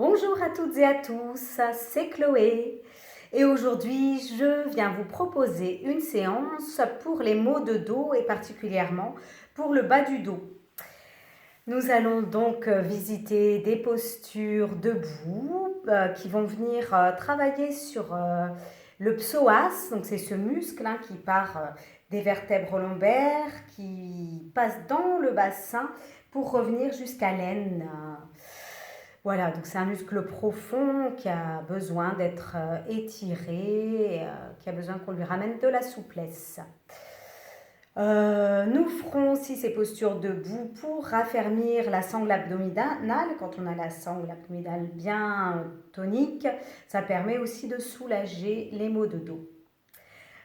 Bonjour à toutes et à tous, c'est Chloé et aujourd'hui je viens vous proposer une séance pour les maux de dos et particulièrement pour le bas du dos. Nous allons donc visiter des postures debout qui vont venir travailler sur le psoas, donc c'est ce muscle qui part des vertèbres lombaires, qui passe dans le bassin pour revenir jusqu'à l'aine. Voilà, donc c'est un muscle profond qui a besoin d'être étiré, qui a besoin qu'on lui ramène de la souplesse. Nous ferons aussi ces postures debout pour raffermir la sangle abdominale. Quand on a la sangle abdominale bien tonique, ça permet aussi de soulager les maux de dos.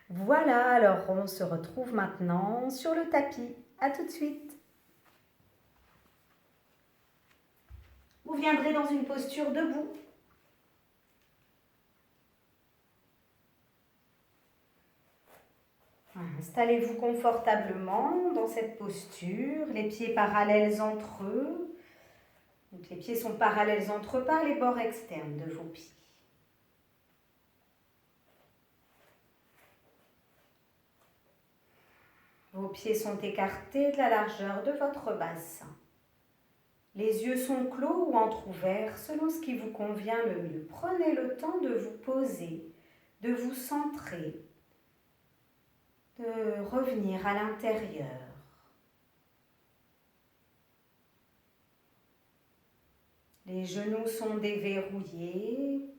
Voilà, alors on se retrouve maintenant sur le tapis. À tout de suite. Vous viendrez dans une posture debout. Installez-vous confortablement dans cette posture, les pieds parallèles entre eux. Donc les pieds sont parallèles entre eux par les bords externes de vos pieds. Vos pieds sont écartés de la largeur de votre bassin. Les yeux sont clos ou entrouverts selon ce qui vous convient le mieux. Prenez le temps de vous poser, de vous centrer, de revenir à l'intérieur. Les genoux sont déverrouillés.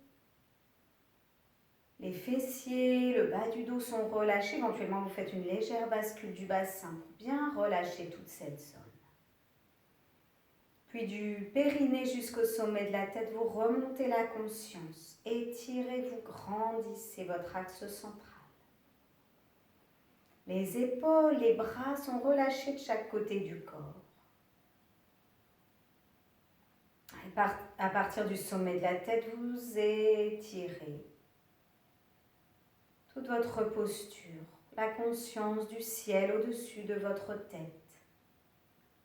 Les fessiers, le bas du dos sont relâchés. Éventuellement, vous faites une légère bascule du bassin pour bien relâcher toute cette zone. Puis du périnée jusqu'au sommet de la tête, vous remontez la conscience. Étirez, vous grandissez votre axe central. Les épaules, les bras sont relâchés de chaque côté du corps. Et à partir du sommet de la tête, vous étirez toute votre posture, la conscience du ciel au-dessus de votre tête,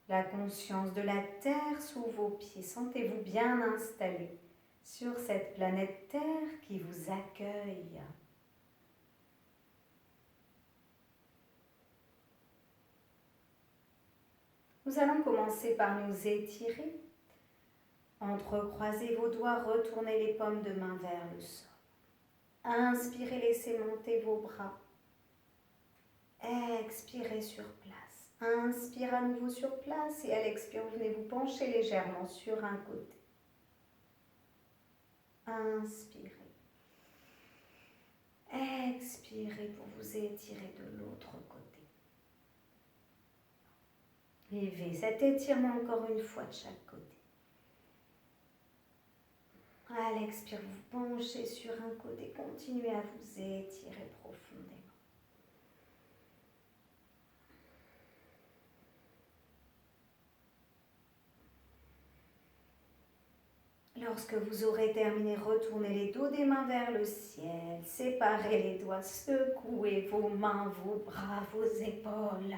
la conscience de la terre sous vos pieds. Sentez-vous bien installé sur cette planète Terre qui vous accueille. Nous allons commencer par nous étirer. Entrecroisez vos doigts, retournez les paumes de main vers le sol. Inspirez, laissez monter vos bras. Expirez sur place. Inspire à nouveau sur place et à l'expire, venez vous pencher légèrement sur un côté. Inspirez. Expirez pour vous étirer de l'autre côté. Vivez cet étirement encore une fois de chaque côté. À l'expire, vous penchez sur un côté, continuez à vous étirer profondément. Lorsque vous aurez terminé, retournez les dos des mains vers le ciel, séparez les doigts, secouez vos mains, vos bras, vos épaules.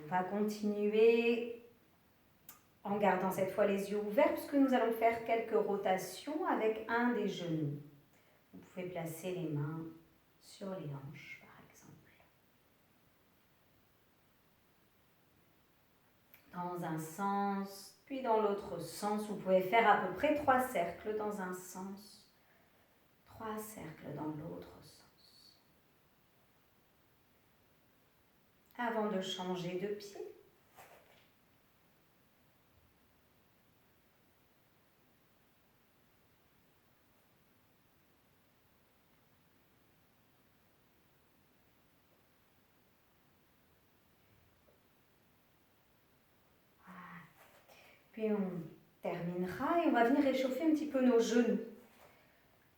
On va continuer en gardant cette fois les yeux ouverts puisque nous allons faire quelques rotations avec un des genoux. Vous pouvez placer les mains sur les hanches par exemple. Dans un sens, puis dans l'autre sens. Vous pouvez faire à peu près 3 cercles dans un sens, 3 cercles dans l'autre sens. Avant de changer de pied, puis on terminera et on va venir réchauffer un petit peu nos genoux.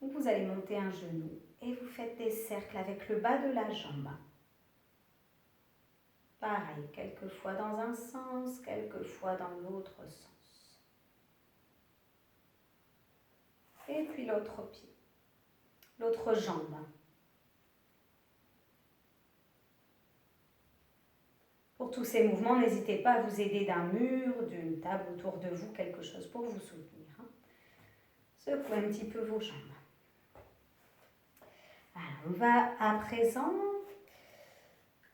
Donc vous allez monter un genou et vous faites des cercles avec le bas de la jambe. Pareil, quelques fois dans un sens, quelques fois dans l'autre sens. Et puis l'autre pied, l'autre jambe. Pour tous ces mouvements, n'hésitez pas à vous aider d'un mur, d'une table autour de vous, quelque chose pour vous soutenir. Secouez un petit peu vos jambes. Alors, on va à présent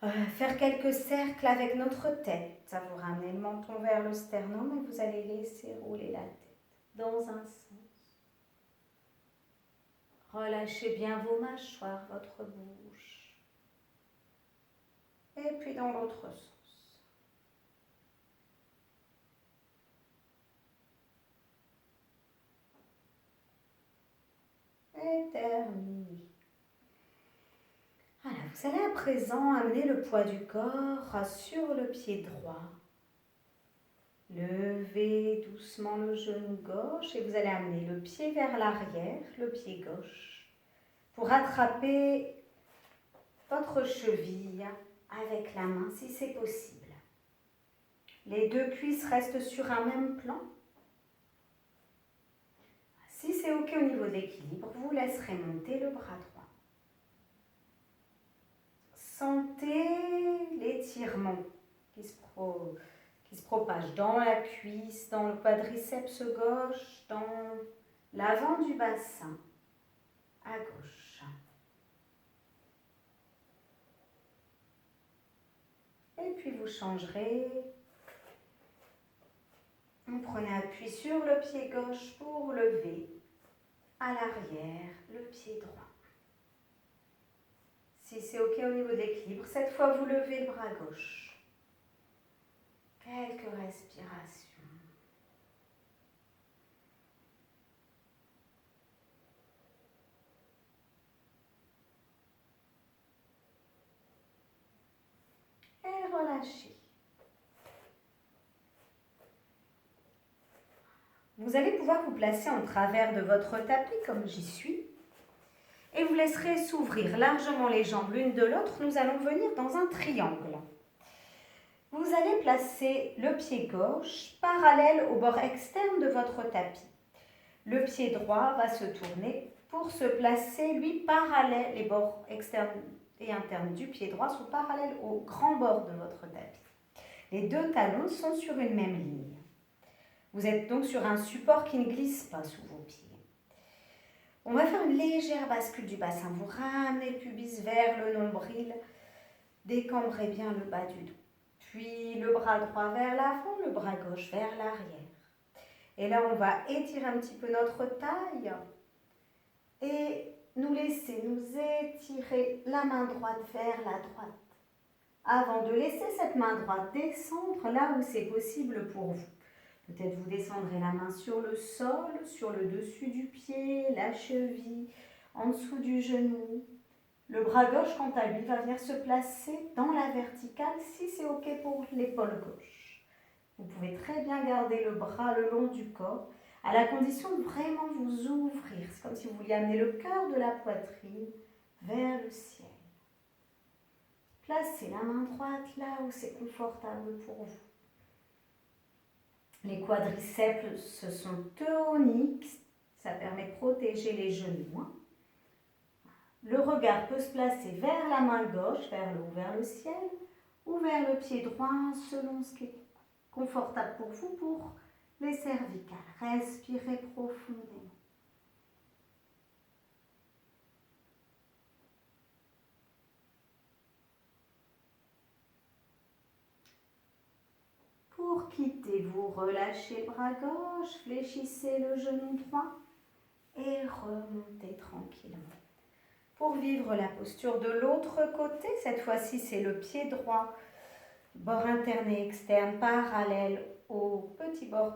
faire quelques cercles avec notre tête. Ça vous ramène le menton vers le sternum et vous allez laisser rouler la tête dans un sens. Relâchez bien vos mâchoires, votre bouche. Et puis dans l'autre sens. Et terminé. Voilà, vous allez à présent amener le poids du corps sur le pied droit. Levez doucement le genou gauche et vous allez amener le pied vers l'arrière, le pied gauche, pour attraper votre cheville avec la main si c'est possible. Les deux cuisses restent sur un même plan. Si c'est OK au niveau de l'équilibre, vous laisserez monter le bras droit. Sentez l'étirement qui se propage dans la cuisse, dans le quadriceps gauche, dans l'avant du bassin à gauche. Et puis vous changerez. Vous prenez appui sur le pied gauche pour lever à l'arrière le pied droit. Si c'est OK au niveau de l'équilibre, cette fois vous levez le bras gauche. Quelques respirations. Et relâchez. Vous allez pouvoir vous placer en travers de votre tapis comme j'y suis. Et vous laisserez s'ouvrir largement les jambes l'une de l'autre. Nous allons venir dans un triangle. Vous allez placer le pied gauche parallèle au bord externe de votre tapis. Le pied droit va se tourner pour se placer, lui, parallèle. Les bords externes et internes du pied droit sont parallèles au grand bord de votre tapis. Les deux talons sont sur une même ligne. Vous êtes donc sur un support qui ne glisse pas sous vos pieds. On va faire une légère bascule du bassin. Vous ramenez le pubis vers le nombril. Décambrez bien le bas du dos. Puis le bras droit vers l'avant, le bras gauche vers l'arrière. Et là, on va étirer un petit peu notre taille et nous laisser nous étirer la main droite vers la droite. Avant de laisser cette main droite descendre là où c'est possible pour vous. Peut-être vous descendrez la main sur le sol, sur le dessus du pied, la cheville, en dessous du genou. Le bras gauche, quant à lui, va venir se placer dans la verticale si c'est OK pour l'épaule gauche. Vous pouvez très bien garder le bras le long du corps, à la condition de vraiment vous ouvrir. C'est comme si vous vouliez amener le cœur de la poitrine vers le ciel. Placez la main droite là où c'est confortable pour vous. Les quadriceps se sont toniques, ça permet de protéger les genoux. Le regard peut se placer vers la main gauche, vers le haut, vers le ciel, ou vers le pied droit, selon ce qui est confortable pour vous, pour les cervicales. Respirez profondément. Pour quitter, vous relâchez le bras gauche, fléchissez le genou droit et remontez tranquillement. Pour vivre la posture de l'autre côté, cette fois-ci c'est le pied droit, bord interne et externe parallèle au petit bord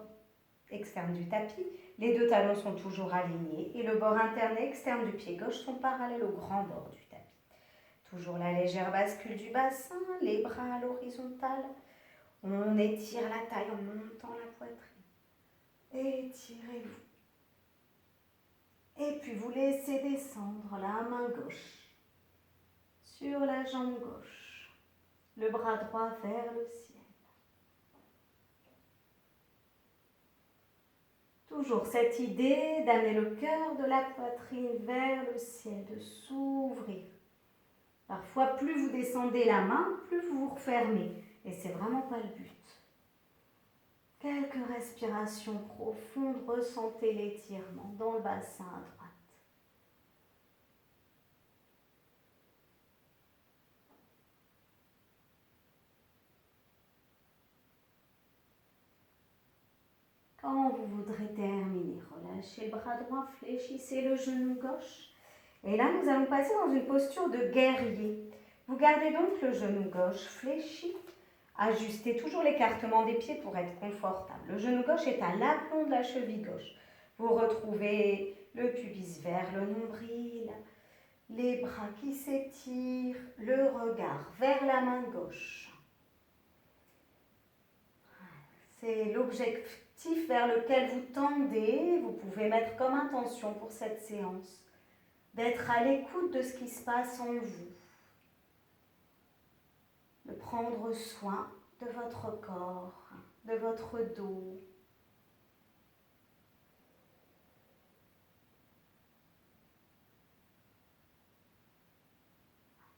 externe du tapis. Les deux talons sont toujours alignés et le bord interne et externe du pied gauche sont parallèles au grand bord du tapis. Toujours la légère bascule du bassin, les bras à l'horizontale. On étire la taille en montant la poitrine. Étirez-vous. Et puis vous laissez descendre la main gauche sur la jambe gauche, le bras droit vers le ciel. Toujours cette idée d'amener le cœur de la poitrine vers le ciel, de s'ouvrir. Parfois, plus vous descendez la main, plus vous vous refermez. Et c'est vraiment pas le but. Quelques respirations profondes, ressentez l'étirement dans le bassin à droite. Quand vous voudrez terminer, relâchez le bras droit, fléchissez le genou gauche. Et là, nous allons passer dans une posture de guerrier. Vous gardez donc le genou gauche fléchi. Ajustez toujours l'écartement des pieds pour être confortable. Le genou gauche est à l'aplomb de la cheville gauche. Vous retrouvez le pubis vers le nombril, les bras qui s'étirent, le regard vers la main gauche. C'est l'objectif vers lequel vous tendez. Vous pouvez mettre comme intention pour cette séance d'être à l'écoute de ce qui se passe en vous, de prendre soin de votre corps, de votre dos.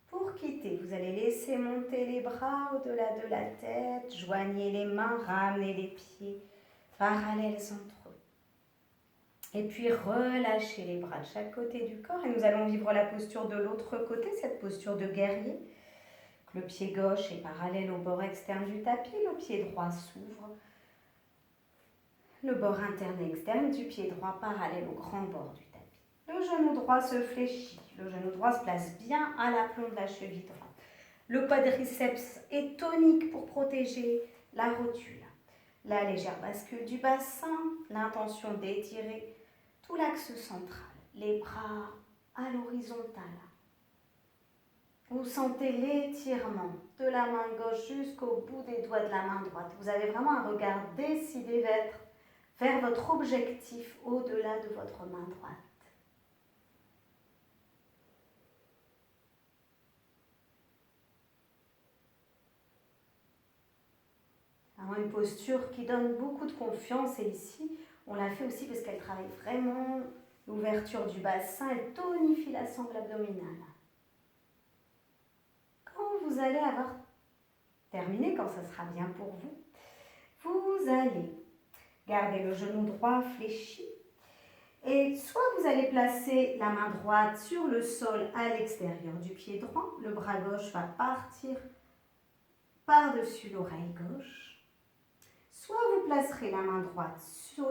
Pour quitter, vous allez laisser monter les bras au-delà de la tête, joignez les mains, ramenez les pieds parallèles entre eux. Et puis relâchez les bras de chaque côté du corps et nous allons vivre la posture de l'autre côté, cette posture de guerrier. Le pied gauche est parallèle au bord externe du tapis, le pied droit s'ouvre. Le bord interne et externe du pied droit parallèle au grand bord du tapis. Le genou droit se fléchit, le genou droit se place bien à l'aplomb de la cheville droite. Le quadriceps est tonique pour protéger la rotule. La légère bascule du bassin, l'intention d'étirer tout l'axe central, les bras à l'horizontale. Vous sentez l'étirement de la main gauche jusqu'au bout des doigts de la main droite. Vous avez vraiment un regard décidé vers votre objectif au-delà de votre main droite. Alors une posture qui donne beaucoup de confiance et ici, on l'a fait aussi parce qu'elle travaille vraiment l'ouverture du bassin, elle tonifie la sangle abdominale. Quand vous allez avoir terminé, quand ça sera bien pour vous, vous allez garder le genou droit fléchi et soit vous allez placer la main droite sur le sol à l'extérieur du pied droit, le bras gauche va partir par-dessus l'oreille gauche, soit vous placerez la main droite sur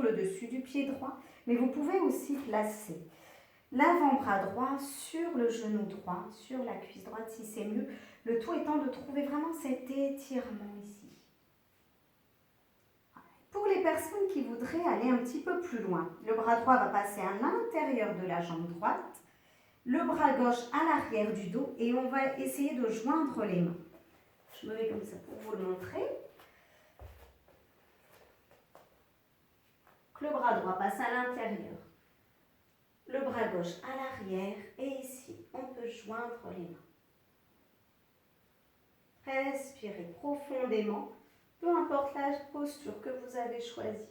le dessus du pied droit, mais vous pouvez aussi placer l'avant-bras droit sur le genou droit, sur la cuisse droite si c'est mieux, le tout étant de trouver vraiment cet étirement ici. Pour les personnes qui voudraient aller un petit peu plus loin, le bras droit va passer à l'intérieur de la jambe droite, le bras gauche à l'arrière du dos et on va essayer de joindre les mains. Je me mets comme ça pour vous le montrer. Le bras droit passe à l'intérieur, le bras gauche à l'arrière et ici, on peut joindre les mains. Respirez profondément, peu importe la posture que vous avez choisie.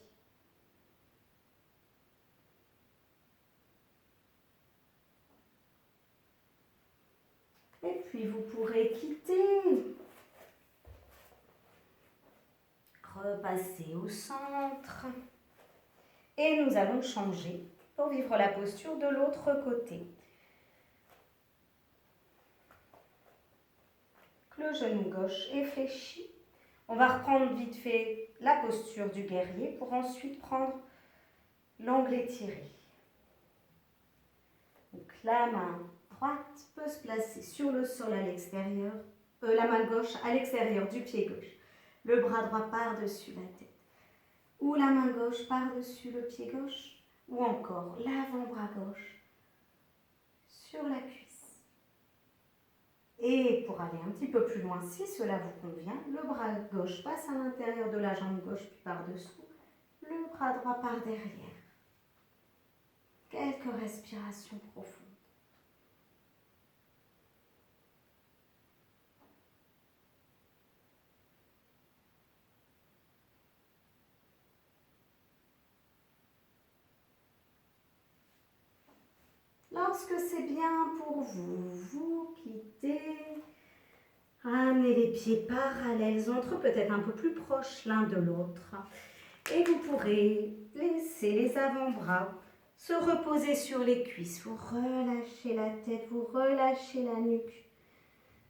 Et puis vous pourrez quitter, repasser au centre. Et nous allons changer pour vivre la posture de l'autre côté. Le genou gauche est fléchi. On va reprendre vite fait la posture du guerrier pour ensuite prendre l'angle étiré. Donc la main droite peut se placer sur le sol à l'extérieur, la main gauche à l'extérieur du pied gauche. Le bras droit par-dessus la tête. Ou la main gauche par-dessus le pied gauche. Ou encore l'avant-bras gauche sur la cuisse. Et pour aller un petit peu plus loin, si cela vous convient, le bras gauche passe à l'intérieur de la jambe gauche puis par-dessous, le bras droit par derrière. Quelques respirations profondes. Lorsque c'est bien pour vous, vous quittez, Ramenez les pieds parallèles entre eux, peut-être un peu plus proches l'un de l'autre. Et vous pourrez laisser les avant-bras se reposer sur les cuisses. Vous relâchez la tête, vous relâchez la nuque.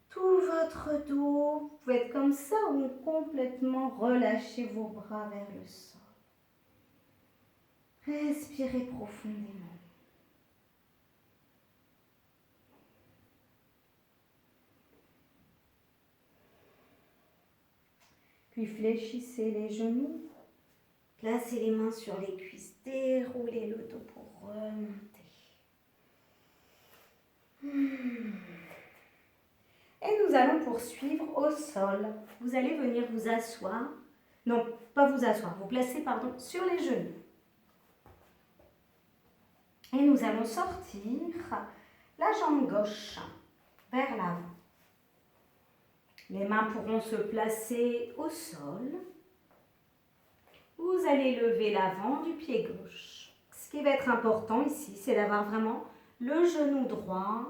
Tout votre dos, vous pouvez être comme ça ou complètement relâcher vos bras vers le sol. Respirez profondément. Puis fléchissez les genoux, placez les mains sur les cuisses, déroulez le dos pour remonter. Et nous allons poursuivre au sol. Vous allez venir vous asseoir, non, pas vous asseoir, vous placer, pardon, sur les genoux. Et nous allons sortir la jambe gauche vers l'avant. Les mains pourront se placer au sol. Vous allez lever l'avant du pied gauche. Ce qui va être important ici, c'est d'avoir vraiment le genou droit,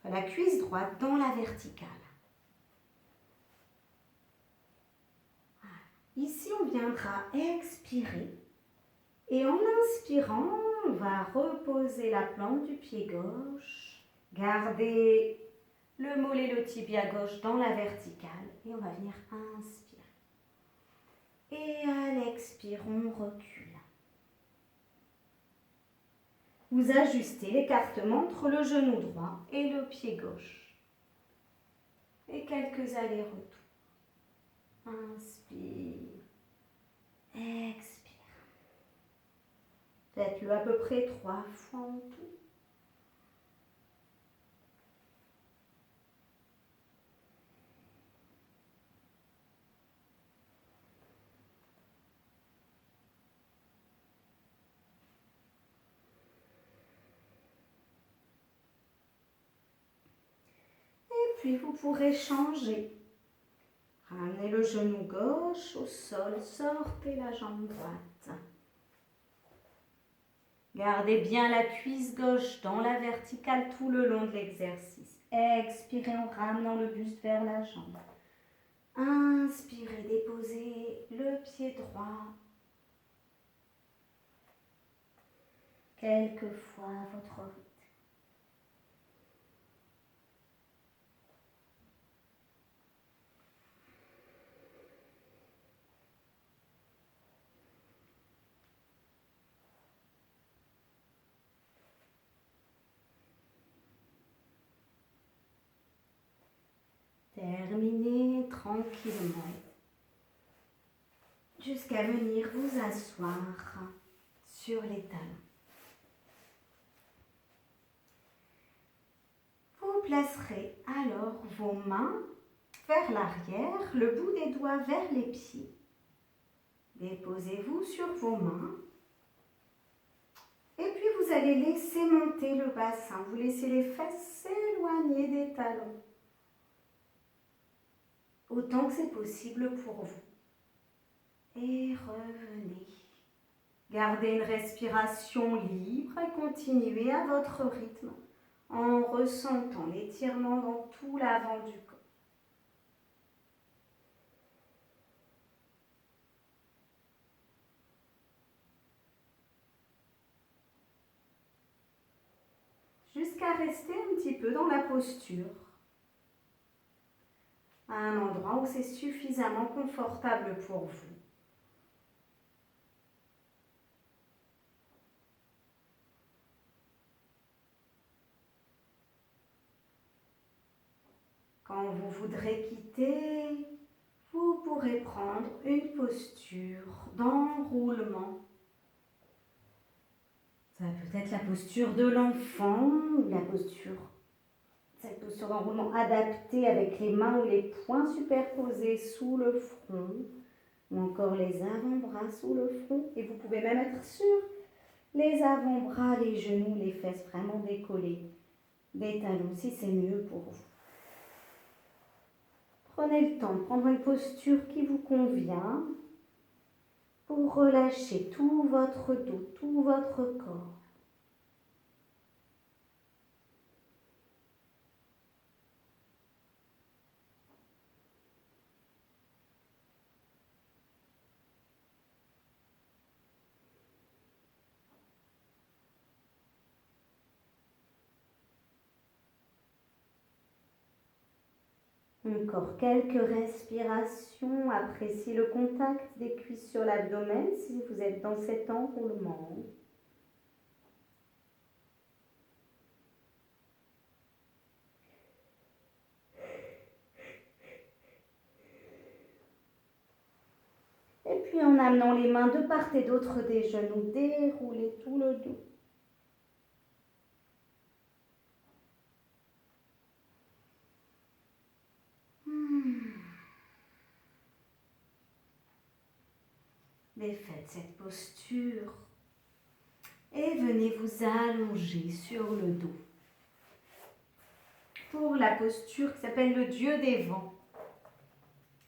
la cuisse droite dans la verticale. Ici, on viendra expirer. Et en inspirant, on va reposer la plante du pied gauche. Garder le mollet, le tibia gauche dans la verticale. Et on va venir inspirer. Et à l'expire, on recule. Vous ajustez l'écartement entre le genou droit et le pied gauche. Et quelques allers-retours. Inspire. Expire. Faites-le à peu près 3 fois en tout. Puis vous pourrez changer. Ramenez le genou gauche au sol, sortez la jambe droite. Gardez bien la cuisse gauche dans la verticale tout le long de l'exercice. Expirez en ramenant le buste vers la jambe. Inspirez, déposez le pied droit. Quelquefois à votre rythme. Terminez tranquillement jusqu'à venir vous asseoir sur les talons. Vous placerez alors vos mains vers l'arrière, le bout des doigts vers les pieds. Déposez-vous sur vos mains. Et puis vous allez laisser monter le bassin. Vous laissez les fesses s'éloigner des talons. Autant que c'est possible pour vous. Et revenez. Gardez une respiration libre et continuez à votre rythme en ressentant l'étirement dans tout l'avant du corps. Jusqu'à rester un petit peu dans la posture. À un endroit où c'est suffisamment confortable pour vous. Quand vous voudrez quitter, vous pourrez prendre une posture d'enroulement. Ça peut être la posture de l'enfant ou cette posture d'enroulement adaptée avec les mains ou les poings superposés sous le front ou encore les avant-bras sous le front. Et vous pouvez même être sur les avant-bras, les genoux, les fesses vraiment décollées des talons si c'est mieux pour vous. Prenez le temps de prendre une posture qui vous convient pour relâcher tout votre dos, tout votre corps. Encore quelques respirations. Appréciez le contact des cuisses sur l'abdomen si vous êtes dans cet enroulement. Et puis en amenant les mains de part et d'autre des genoux, déroulez tout le dos. Défaites cette posture et venez vous allonger sur le dos pour la posture qui s'appelle le Dieu des vents.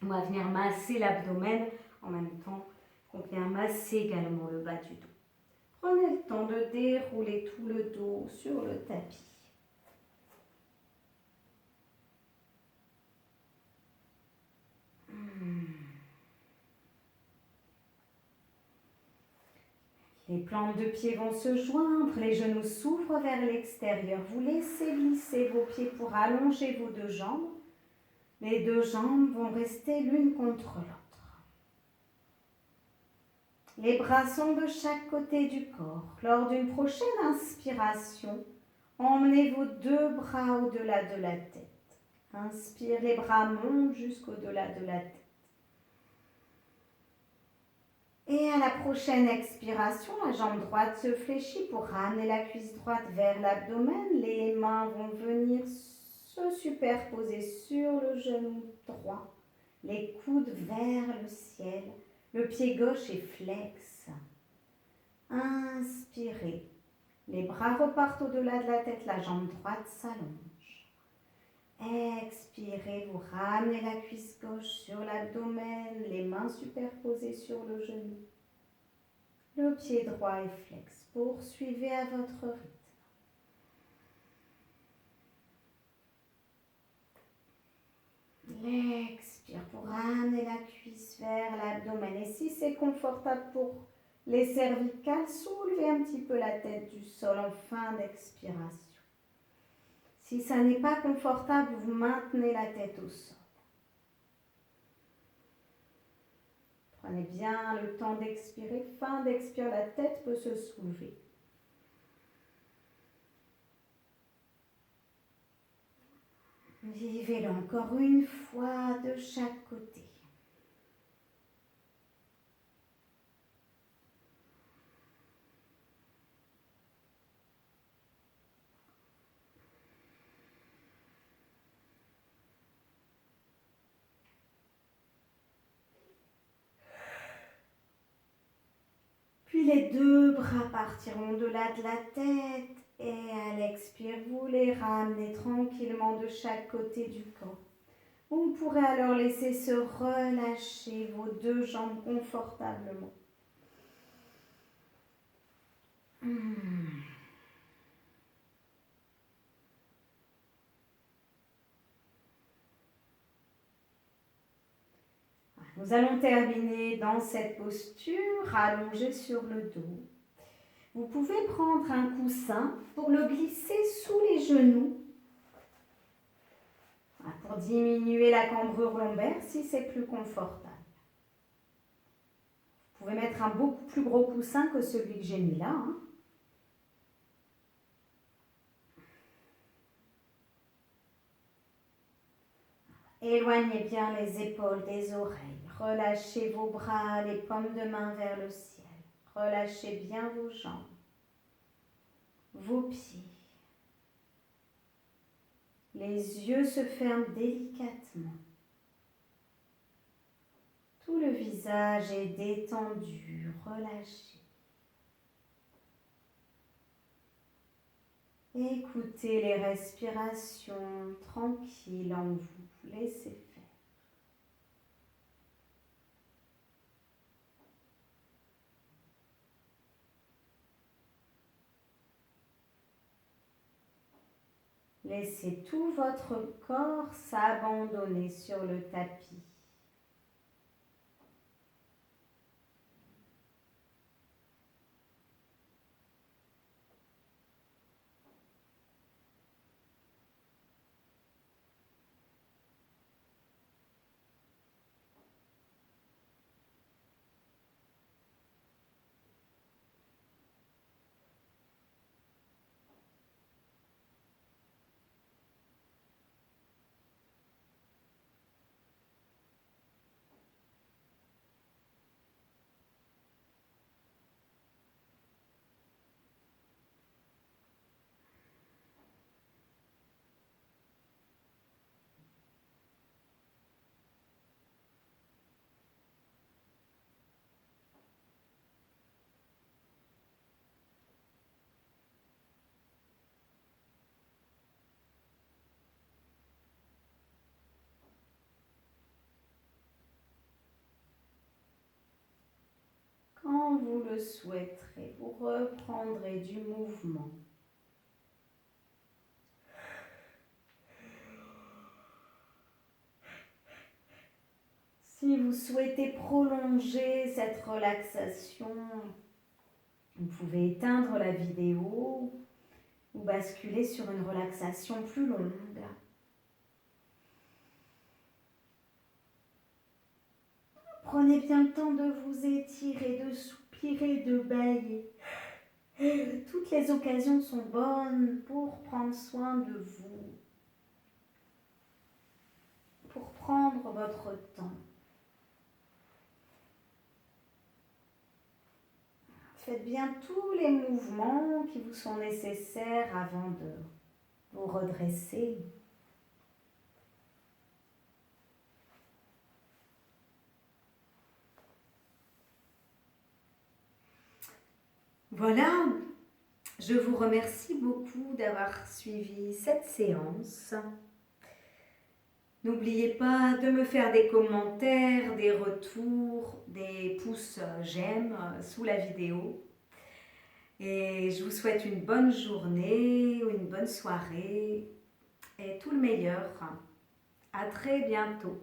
On va venir masser l'abdomen en même temps qu'on vient masser également le bas du dos. Prenez le temps de dérouler tout le dos sur le tapis. Les plantes de pied vont se joindre, les genoux s'ouvrent vers l'extérieur. Vous laissez glisser vos pieds pour allonger vos deux jambes. Les deux jambes vont rester l'une contre l'autre. Les bras sont de chaque côté du corps. Lors d'une prochaine inspiration, emmenez vos deux bras au-delà de la tête. Inspire, les bras montent jusqu'au-delà de la tête. Et à la prochaine expiration, la jambe droite se fléchit pour ramener la cuisse droite vers l'abdomen. Les mains vont venir se superposer sur le genou droit. Les coudes vers le ciel. Le pied gauche est flex. Inspirez. Les bras repartent au-delà de la tête. La jambe droite s'allonge. Expirez. Vous ramenez la cuisse gauche sur l'abdomen. Les mains superposées sur le genou. Le pied droit est flex. Poursuivez à votre rythme. L'expire pour ramener la cuisse vers l'abdomen. Et si c'est confortable pour les cervicales, soulevez un petit peu la tête du sol en fin d'expiration. Si ça n'est pas confortable, vous maintenez la tête au sol. Prenez bien le temps d'expirer. Fin d'expire, la tête peut se soulever. Vivez-le encore une fois de chaque côté. Puis les deux bras partiront au-delà de la tête et à l'expire, vous les ramenez tranquillement de chaque côté du corps. Vous pourrez alors laisser se relâcher vos deux jambes confortablement. Nous allons terminer dans cette posture allongée sur le dos. Vous pouvez prendre un coussin pour le glisser sous les genoux pour diminuer la cambrure lombaire si c'est plus confortable. Vous pouvez mettre un beaucoup plus gros coussin que celui que j'ai mis là. Éloignez bien les épaules des oreilles. Relâchez vos bras, les paumes de main vers le ciel. Relâchez bien vos jambes, vos pieds. Les yeux se ferment délicatement. Tout le visage est détendu, relâché. Écoutez les respirations tranquilles en vous. Laissez faire. Laissez tout votre corps s'abandonner sur le tapis. quand vous le souhaiterez. Vous reprendrez du mouvement. Si vous souhaitez prolonger cette relaxation, vous pouvez éteindre la vidéo ou basculer sur une relaxation plus longue. Prenez bien le temps de vous étirer, de soupirer, de bâiller. Toutes les occasions sont bonnes pour prendre soin de vous, pour prendre votre temps. Faites bien tous les mouvements qui vous sont nécessaires avant de vous redresser. Voilà, je vous remercie beaucoup d'avoir suivi cette séance. N'oubliez pas de me faire des commentaires, des retours, des pouces j'aime sous la vidéo. Et je vous souhaite une bonne journée ou une bonne soirée et tout le meilleur. À très bientôt.